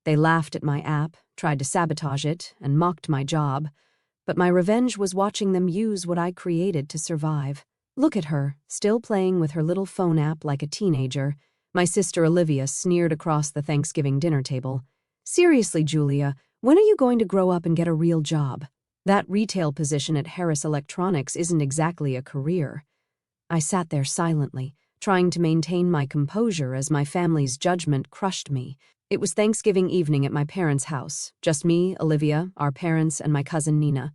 They laughed at my app, tried to sabotage it, and mocked my job. But my revenge was watching them use what I created to survive. Look at her, still playing with her little phone app like a teenager. My sister Olivia sneered across the Thanksgiving dinner table. Seriously, Julia, when are you going to grow up and get a real job? That retail position at Harris Electronics isn't exactly a career. I sat there silently, trying to maintain my composure as my family's judgment crushed me. It was Thanksgiving evening at my parents' house, just me, Olivia, our parents, and my cousin Nina.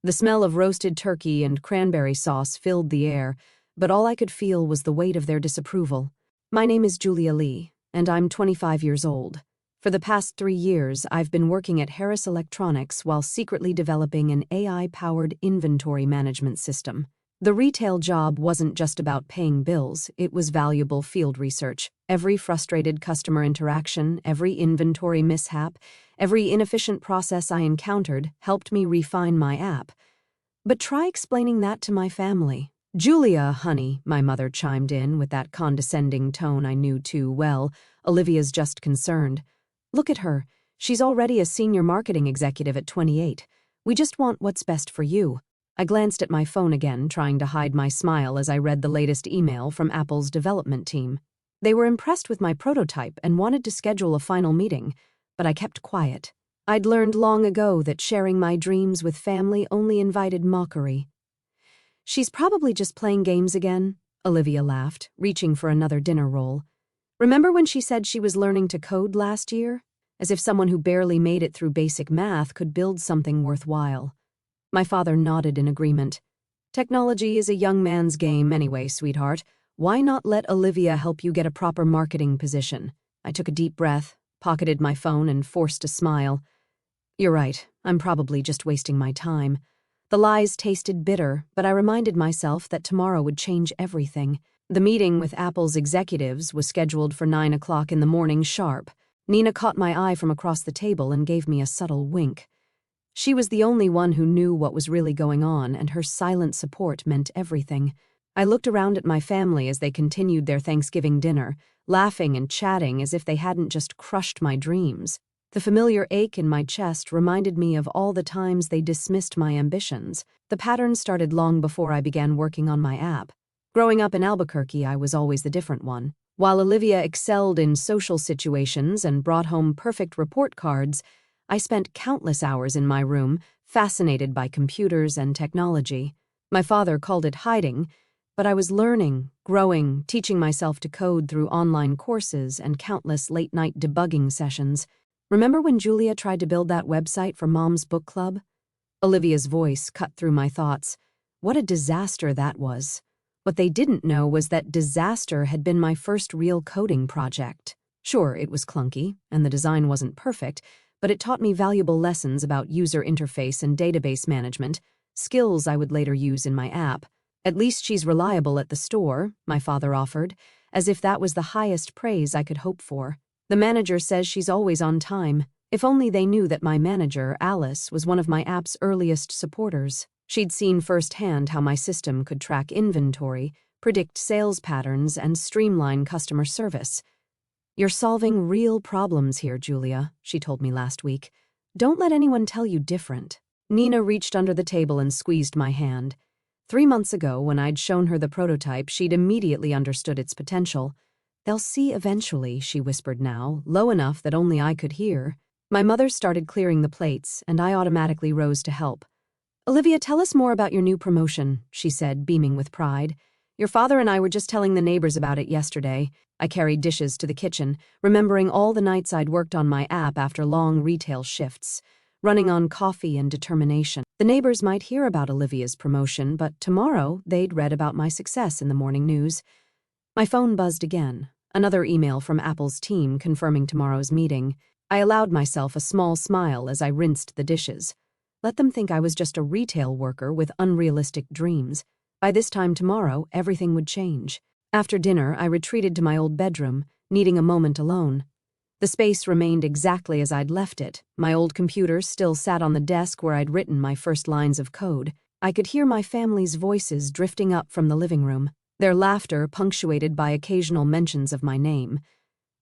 The smell of roasted turkey and cranberry sauce filled the air, but all I could feel was the weight of their disapproval. My name is Julia Lee, and I'm 25 years old. For the past 3 years, I've been working at Harris Electronics while secretly developing an AI-powered inventory management system. The retail job wasn't just about paying bills, it was valuable field research. Every frustrated customer interaction, every inventory mishap, every inefficient process I encountered helped me refine my app. But try explaining that to my family. Julia, honey, my mother chimed in with that condescending tone I knew too well. Olivia's just concerned. Look at her. She's already a senior marketing executive at 28. We just want what's best for you. I glanced at my phone again, trying to hide my smile as I read the latest email from Apple's development team. They were impressed with my prototype and wanted to schedule a final meeting, but I kept quiet. I'd learned long ago that sharing my dreams with family only invited mockery. She's probably just playing games again, Olivia laughed, reaching for another dinner roll. Remember when she said she was learning to code last year? As if someone who barely made it through basic math could build something worthwhile. My father nodded in agreement. Technology is a young man's game anyway, sweetheart. Why not let Olivia help you get a proper marketing position? I took a deep breath, pocketed my phone, and forced a smile. You're right, I'm probably just wasting my time. The lies tasted bitter, but I reminded myself that tomorrow would change everything. The meeting with Apple's executives was scheduled for 9 o'clock in the morning sharp. Nina caught my eye from across the table and gave me a subtle wink. She was the only one who knew what was really going on, and her silent support meant everything. I looked around at my family as they continued their Thanksgiving dinner, laughing and chatting as if they hadn't just crushed my dreams. The familiar ache in my chest reminded me of all the times they dismissed my ambitions. The pattern started long before I began working on my app. Growing up in Albuquerque, I was always the different one. While Olivia excelled in social situations and brought home perfect report cards, I spent countless hours in my room, fascinated by computers and technology. My father called it hiding, but I was learning, growing, teaching myself to code through online courses and countless late-night debugging sessions. Remember when Julia tried to build that website for Mom's book club? Olivia's voice cut through my thoughts. What a disaster that was. What they didn't know was that disaster had been my first real coding project. Sure, it was clunky, and the design wasn't perfect, but it taught me valuable lessons about user interface and database management, skills I would later use in my app. At least she's reliable at the store, my father offered, as if that was the highest praise I could hope for. The manager says she's always on time. If only they knew that my manager, Alice, was one of my app's earliest supporters. She'd seen firsthand how my system could track inventory, predict sales patterns, and streamline customer service. You're solving real problems here, Julia, she told me last week. Don't let anyone tell you different. Nina reached under the table and squeezed my hand. 3 months ago, when I'd shown her the prototype, she'd immediately understood its potential. They'll see eventually, she whispered now, low enough that only I could hear. My mother started clearing the plates, and I automatically rose to help. Olivia, tell us more about your new promotion, she said, beaming with pride. Your father and I were just telling the neighbors about it yesterday. I carried dishes to the kitchen, remembering all the nights I'd worked on my app after long retail shifts, running on coffee and determination. The neighbors might hear about Olivia's promotion, but tomorrow they'd read about my success in the morning news. My phone buzzed again, another email from Apple's team confirming tomorrow's meeting. I allowed myself a small smile as I rinsed the dishes. Let them think I was just a retail worker with unrealistic dreams. By this time tomorrow, everything would change. After dinner, I retreated to my old bedroom, needing a moment alone. The space remained exactly as I'd left it. My old computer still sat on the desk where I'd written my first lines of code. I could hear my family's voices drifting up from the living room, their laughter punctuated by occasional mentions of my name.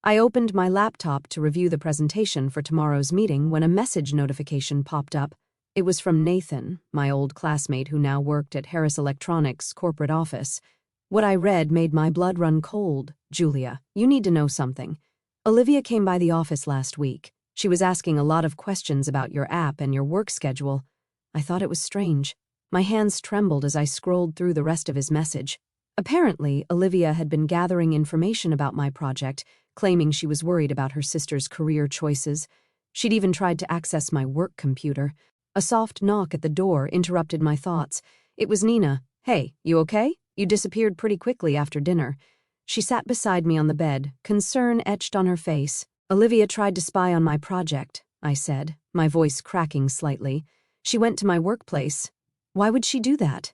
I opened my laptop to review the presentation for tomorrow's meeting when a message notification popped up. It was from Nathan, my old classmate who now worked at Harris Electronics' corporate office. What I read made my blood run cold. "Julia, you need to know something. Olivia came by the office last week. She was asking a lot of questions about your app and your work schedule." I thought it was strange. My hands trembled as I scrolled through the rest of his message. Apparently, Olivia had been gathering information about my project, claiming she was worried about her sister's career choices. She'd even tried to access my work computer. A soft knock at the door interrupted my thoughts. It was Nina. "Hey, you okay? You disappeared pretty quickly after dinner." She sat beside me on the bed, concern etched on her face. "Olivia tried to spy on my project," I said, my voice cracking slightly. "She went to my workplace." "Why would she do that?"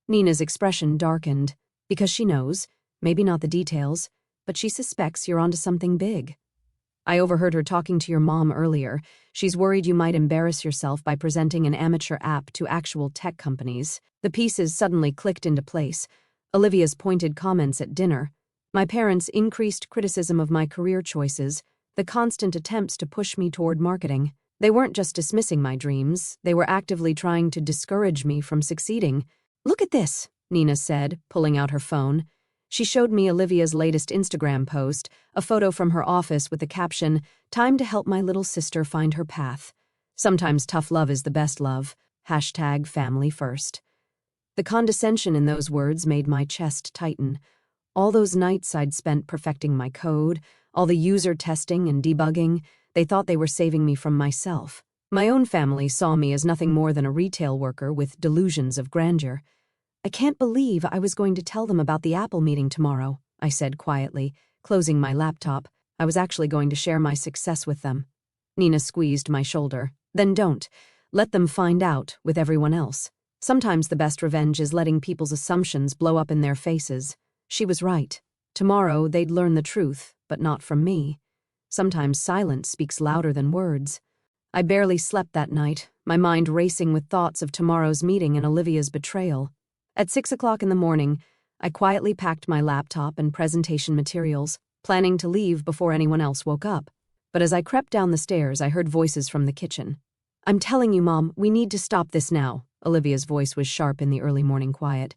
Nina's expression darkened. "Because she knows, maybe not the details, but she suspects you're onto something big. I overheard her talking to your mom earlier. She's worried you might embarrass yourself by presenting an amateur app to actual tech companies." The pieces suddenly clicked into place. Olivia's pointed comments at dinner, my parents' increased criticism of my career choices, the constant attempts to push me toward marketing. They weren't just dismissing my dreams, they were actively trying to discourage me from succeeding. "Look at this," Nina said, pulling out her phone. She showed me Olivia's latest Instagram post, a photo from her office with the caption, "Time to help my little sister find her path. Sometimes tough love is the best love. #family first." The condescension in those words made my chest tighten. All those nights I'd spent perfecting my code, all the user testing and debugging, they thought they were saving me from myself. My own family saw me as nothing more than a retail worker with delusions of grandeur. "I can't believe I was going to tell them about the Apple meeting tomorrow," I said quietly, closing my laptop. I was actually going to share my success with them. Nina squeezed my shoulder. "Then don't. Let them find out with everyone else. Sometimes the best revenge is letting people's assumptions blow up in their faces." She was right. Tomorrow they'd learn the truth, but not from me. Sometimes silence speaks louder than words. I barely slept that night, my mind racing with thoughts of tomorrow's meeting and Olivia's betrayal. At 6 o'clock in the morning, I quietly packed my laptop and presentation materials, planning to leave before anyone else woke up. But as I crept down the stairs, I heard voices from the kitchen. "I'm telling you, Mom, we need to stop this now." Olivia's voice was sharp in the early morning quiet.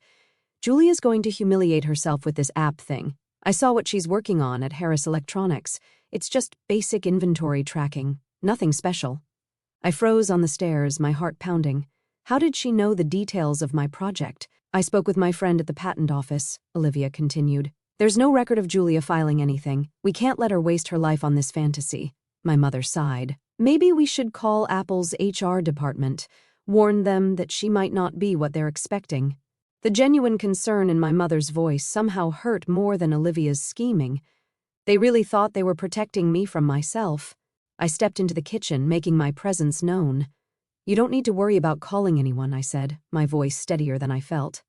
"Julia's going to humiliate herself with this app thing. I saw what she's working on at Harris Electronics. It's just basic inventory tracking, nothing special." I froze on the stairs, my heart pounding. How did she know the details of my project? "I spoke with my friend at the patent office," Olivia continued. "There's no record of Julia filing anything. We can't let her waste her life on this fantasy." My mother sighed. "Maybe we should call Apple's HR department, warn them that she might not be what they're expecting." The genuine concern in my mother's voice somehow hurt more than Olivia's scheming. They really thought they were protecting me from myself. I stepped into the kitchen, making my presence known. "You don't need to worry about calling anyone," I said, my voice steadier than I felt.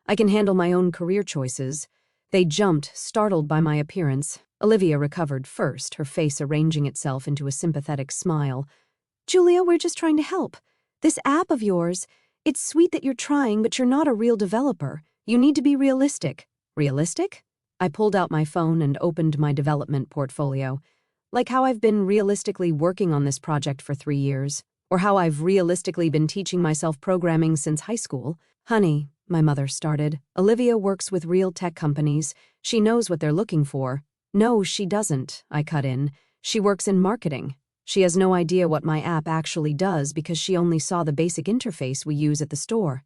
"I can handle my own career choices." They jumped, startled by my appearance. Olivia recovered first, her face arranging itself into a sympathetic smile. "Julia, we're just trying to help. This app of yours, it's sweet that you're trying, but you're not a real developer. You need to be realistic." "Realistic?" I pulled out my phone and opened my development portfolio. Like how I've been realistically working on this project for 3 years, or how I've realistically been teaching myself programming since high school. "Honey," my mother started, "Olivia works with real tech companies. She knows what they're looking for." "No, she doesn't," I cut in. "She works in marketing. She has no idea what my app actually does because she only saw the basic interface we use at the store.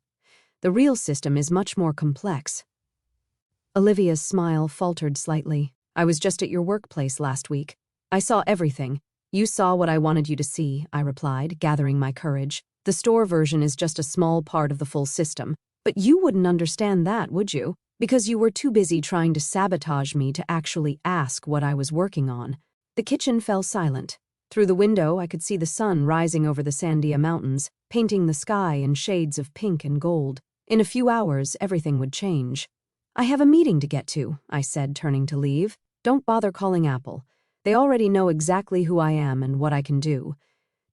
The real system is much more complex." Olivia's smile faltered slightly. "I was just at your workplace last week. I saw everything. You saw what I wanted you to see," I replied, gathering my courage. "The store version is just a small part of the full system. But you wouldn't understand that, would you? Because you were too busy trying to sabotage me to actually ask what I was working on." The kitchen fell silent. Through the window, I could see the sun rising over the Sandia Mountains, painting the sky in shades of pink and gold. In a few hours, everything would change. "I have a meeting to get to," I said, turning to leave. "Don't bother calling Apple. They already know exactly who I am and what I can do."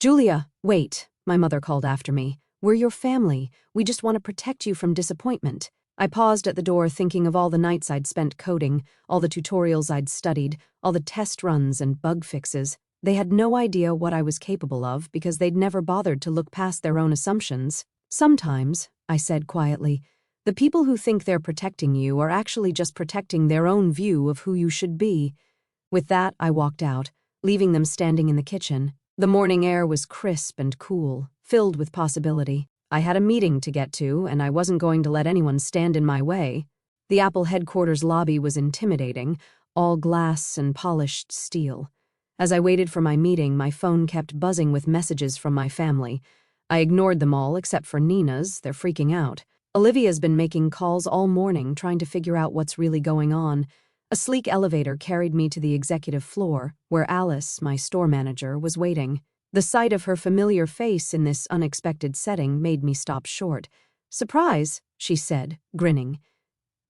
"Julia, wait," my mother called after me. "We're your family. We just want to protect you from disappointment." I paused at the door thinking of all the nights I'd spent coding, all the tutorials I'd studied, all the test runs and bug fixes. They had no idea what I was capable of because they'd never bothered to look past their own assumptions. Sometimes, I said quietly, the people who think they're protecting you are actually just protecting their own view of who you should be. With that, I walked out, leaving them standing in the kitchen. The morning air was crisp and cool, filled with possibility. I had a meeting to get to, and I wasn't going to let anyone stand in my way. The Apple headquarters lobby was intimidating, all glass and polished steel. As I waited for my meeting, my phone kept buzzing with messages from my family. I ignored them all except for Nina's. They're freaking out. Olivia's been making calls all morning, trying to figure out what's really going on. A sleek elevator carried me to the executive floor, where Alice, my store manager, was waiting. The sight of her familiar face in this unexpected setting made me stop short. "Surprise," she said, grinning.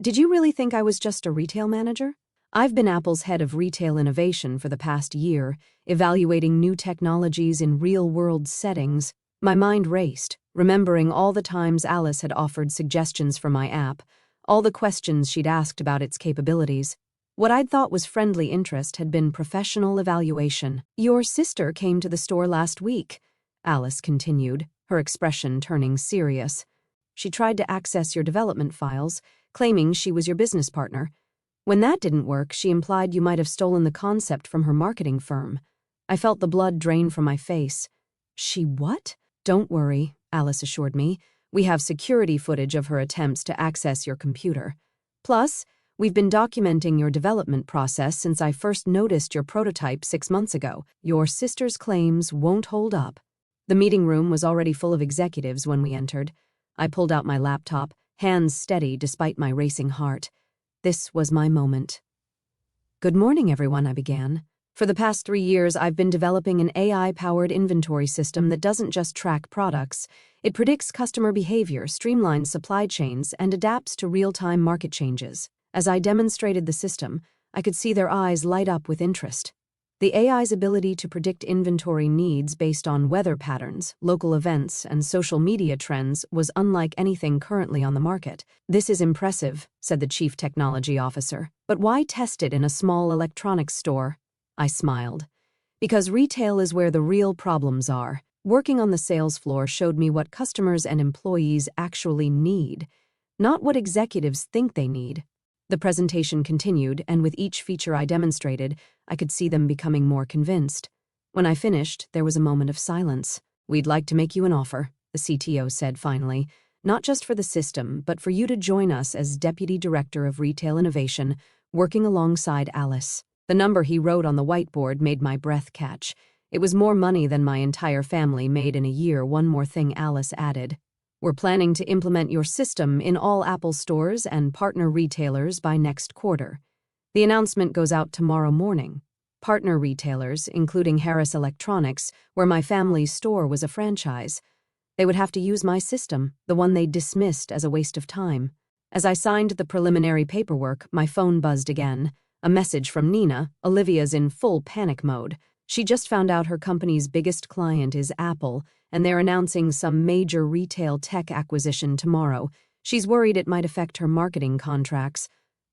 "Did you really think I was just a retail manager?" I've been Apple's head of retail innovation for the past year, evaluating new technologies in real-world settings. My mind raced, remembering all the times Alice had offered suggestions for my app, all the questions she'd asked about its capabilities. What I'd thought was friendly interest had been professional evaluation. "Your sister came to the store last week," Alice continued, her expression turning serious. "She tried to access your development files, claiming she was your business partner. When that didn't work, she implied you might have stolen the concept from her marketing firm." I felt the blood drain from my face. "She what?" "Don't worry," Alice assured me. "We have security footage of her attempts to access your computer. Plus, we've been documenting your development process since I first noticed your prototype 6 months ago. Your sister's claims won't hold up." The meeting room was already full of executives when we entered. I pulled out my laptop, hands steady despite my racing heart. This was my moment. "Good morning, everyone," I began. "For the past 3 years, I've been developing an AI-powered inventory system that doesn't just track products. It predicts customer behavior, streamlines supply chains, and adapts to real-time market changes." As I demonstrated the system, I could see their eyes light up with interest. The AI's ability to predict inventory needs based on weather patterns, local events, and social media trends was unlike anything currently on the market. "This is impressive," said the chief technology officer. "But why test it in a small electronics store?" I smiled. "Because retail is where the real problems are. Working on the sales floor showed me what customers and employees actually need, not what executives think they need." The presentation continued, and with each feature I demonstrated, I could see them becoming more convinced. When I finished, there was a moment of silence. "We'd like to make you an offer," the CTO said finally, "not just for the system, but for you to join us as Deputy Director of Retail Innovation, working alongside Alice." The number he wrote on the whiteboard made my breath catch. It was more money than my entire family made in a year. One more thing Alice added. "We're planning to implement your system in all Apple stores and partner retailers by next quarter. The announcement goes out tomorrow morning. Partner retailers, including Harris Electronics, where my family's store was a franchise. They would have to use my system, the one they dismissed as a waste of time." As I signed the preliminary paperwork, my phone buzzed again. A message from Nina. Olivia's in full panic mode. She just found out her company's biggest client is Apple, and they're announcing some major retail tech acquisition tomorrow. She's worried it might affect her marketing contracts.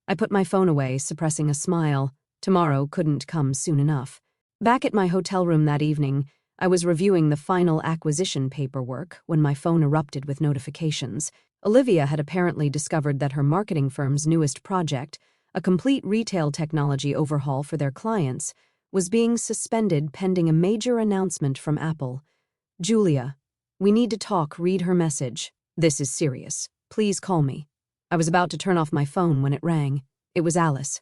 I put my phone away, suppressing a smile. Tomorrow couldn't come soon enough. Back at my hotel room that evening, I was reviewing the final acquisition paperwork when my phone erupted with notifications. Olivia had apparently discovered that her marketing firm's newest project, a complete retail technology overhaul for their clients, was being suspended pending a major announcement from Apple. "Julia, we need to talk. Read her message. This is serious. Please call me." I was about to turn off my phone when it rang. It was Alice.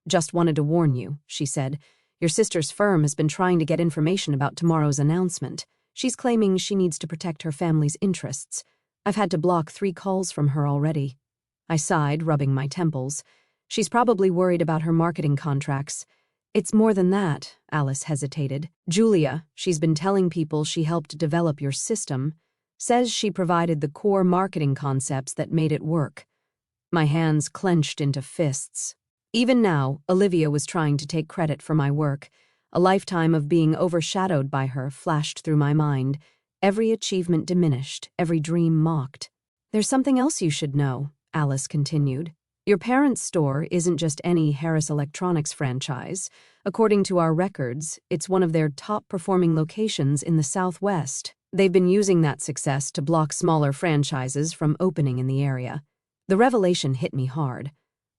"Just wanted to warn you," she said. "Your sister's firm has been trying to get information about tomorrow's announcement. She's claiming she needs to protect her family's interests. I've had to block 3 calls from her already." I sighed, rubbing my temples. "She's probably worried about her marketing contracts." "It's more than that," Alice hesitated. "Julia, she's been telling people she helped develop your system, says she provided the core marketing concepts that made it work." My hands clenched into fists. Even now, Olivia was trying to take credit for my work. A lifetime of being overshadowed by her flashed through my mind. Every achievement diminished, every dream mocked. "There's something else you should know," Alice continued. Your parents' store isn't just any Harris Electronics franchise. According to our records, it's one of their top-performing locations in the Southwest. They've been using that success to block smaller franchises from opening in the area. The revelation hit me hard.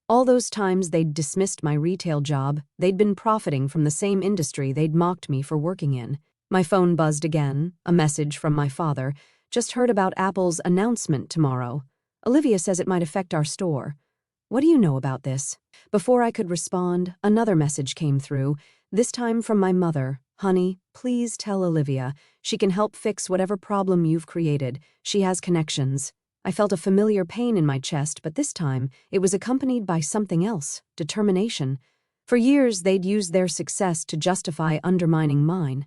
All those times they'd dismissed my retail job, they'd been profiting from the same industry they'd mocked me for working in. My phone buzzed again, a message from my father. Just heard about Apple's announcement tomorrow. Olivia says it might affect our store. What do you know about this? Before I could respond, another message came through, this time from my mother. Honey, please tell Olivia. She can help fix whatever problem you've created. She has connections. I felt a familiar pain in my chest, but this time it was accompanied by something else, determination. For years, they'd used their success to justify undermining mine.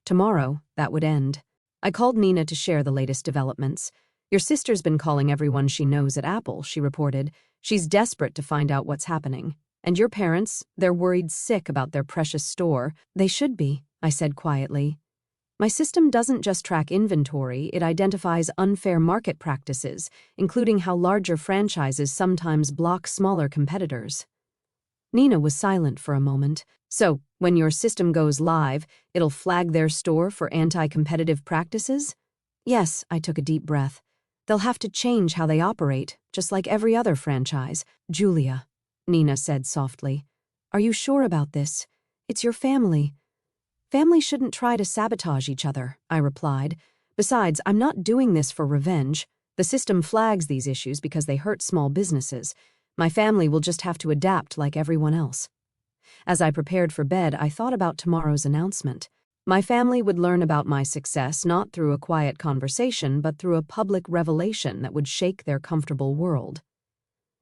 Tomorrow, that would end. I called Nina to share the latest developments. Your sister's been calling everyone she knows at Apple, she reported. She's desperate to find out what's happening. And your parents, they're worried sick about their precious store. They should be, I said quietly. My system doesn't just track inventory, it identifies unfair market practices, including how larger franchises sometimes block smaller competitors. Nina was silent for a moment. So, when your system goes live, it'll flag their store for anti-competitive practices? Yes, I took a deep breath. They'll have to change how they operate, just like every other franchise. Julia, Nina said softly. Are you sure about this? It's your family. Family shouldn't try to sabotage each other, I replied. Besides, I'm not doing this for revenge. The system flags these issues because they hurt small businesses. My family will just have to adapt like everyone else. As I prepared for bed, I thought about tomorrow's announcement. My family would learn about my success not through a quiet conversation, but through a public revelation that would shake their comfortable world.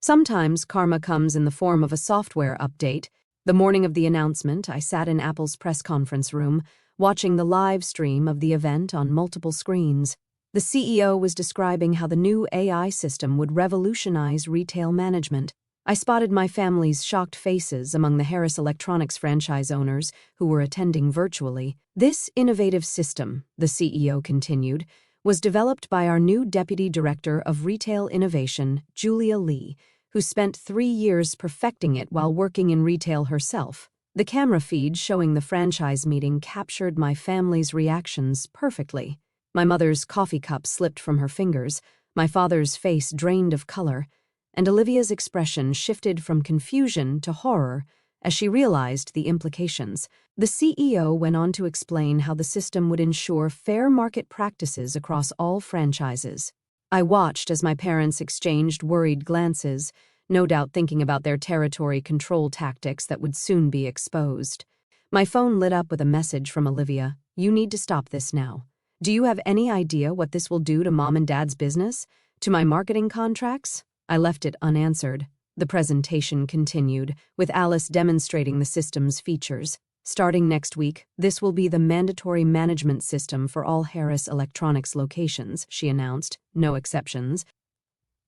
Sometimes karma comes in the form of a software update. The morning of the announcement, I sat in Apple's press conference room, watching the live stream of the event on multiple screens. The CEO was describing how the new AI system would revolutionize retail management. I spotted my family's shocked faces among the Harris Electronics franchise owners who were attending virtually. This innovative system, the CEO continued, was developed by our new Deputy Director of Retail Innovation, Julia Lee, who spent 3 years perfecting it while working in retail herself. The camera feed showing the franchise meeting captured my family's reactions perfectly. My mother's coffee cup slipped from her fingers, my father's face drained of color, and Olivia's expression shifted from confusion to horror as she realized the implications. The CEO went on to explain how the system would ensure fair market practices across all franchises. I watched as my parents exchanged worried glances, no doubt thinking about their territory control tactics that would soon be exposed. My phone lit up with a message from Olivia. You need to stop this now. Do you have any idea what this will do to Mom and Dad's business? To my marketing contracts? I left it unanswered. The presentation continued, with Alice demonstrating the system's features. Starting next week, this will be the mandatory management system for all Harris Electronics locations, she announced, no exceptions.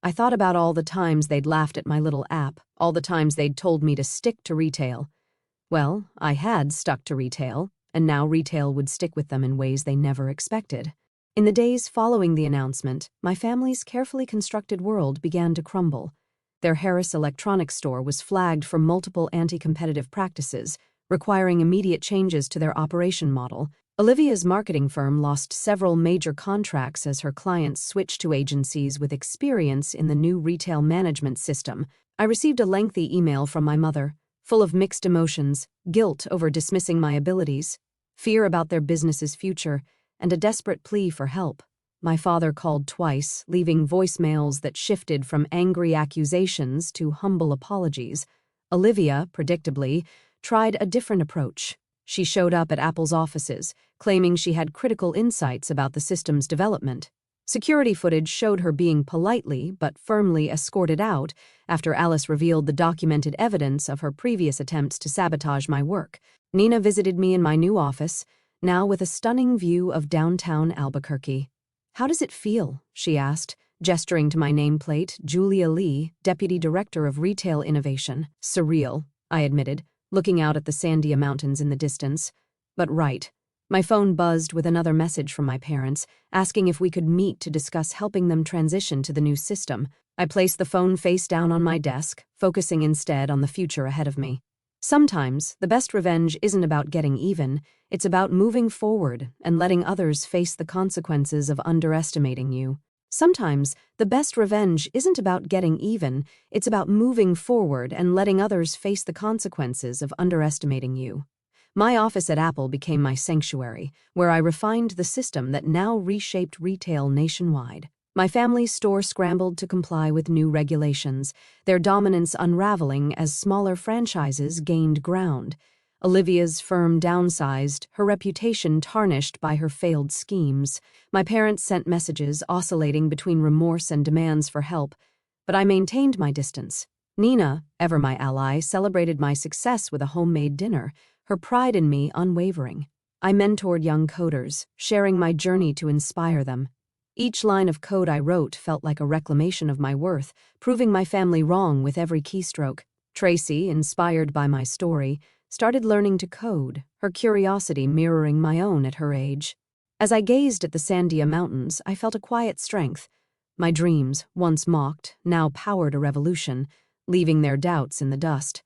I thought about all the times they'd laughed at my little app, all the times they'd told me to stick to retail. Well, I had stuck to retail, and now retail would stick with them in ways they never expected. In the days following the announcement, my family's carefully constructed world began to crumble. Their Harris Electronics store was flagged for multiple anti-competitive practices, requiring immediate changes to their operation model. Olivia's marketing firm lost several major contracts as her clients switched to agencies with experience in the new retail management system. I received a lengthy email from my mother, full of mixed emotions, guilt over dismissing my abilities, fear about their business's future, and a desperate plea for help. My father called twice, leaving voicemails that shifted from angry accusations to humble apologies. Olivia, predictably, tried a different approach. She showed up at Apple's offices, claiming she had critical insights about the system's development. Security footage showed her being politely but firmly escorted out after Alice revealed the documented evidence of her previous attempts to sabotage my work. Nina visited me in my new office, now with a stunning view of downtown Albuquerque. How does it feel? She asked, gesturing to my nameplate, Julia Lee, Deputy Director of Retail Innovation. Surreal, I admitted, looking out at the Sandia Mountains in the distance. But right, My phone buzzed with another message from my parents, asking if we could meet to discuss helping them transition to the new system. I placed the phone face down on my desk, focusing instead on the future ahead of me. Sometimes, the best revenge isn't about getting even, it's about moving forward and letting others face the consequences of underestimating you. Sometimes, the best revenge isn't about getting even, it's about moving forward and letting others face the consequences of underestimating you. My office at Apple became my sanctuary, where I refined the system that now reshaped retail nationwide. My family's store scrambled to comply with new regulations, their dominance unraveling as smaller franchises gained ground. Olivia's firm downsized, her reputation tarnished by her failed schemes. My parents sent messages oscillating between remorse and demands for help, but I maintained my distance. Nina, ever my ally, celebrated my success with a homemade dinner, her pride in me unwavering. I mentored young coders, sharing my journey to inspire them. Each line of code I wrote felt like a reclamation of my worth, proving my family wrong with every keystroke. Tracy, inspired by my story, started learning to code, her curiosity mirroring my own at her age. As I gazed at the Sandia Mountains, I felt a quiet strength. My dreams, once mocked, now powered a revolution, leaving their doubts in the dust.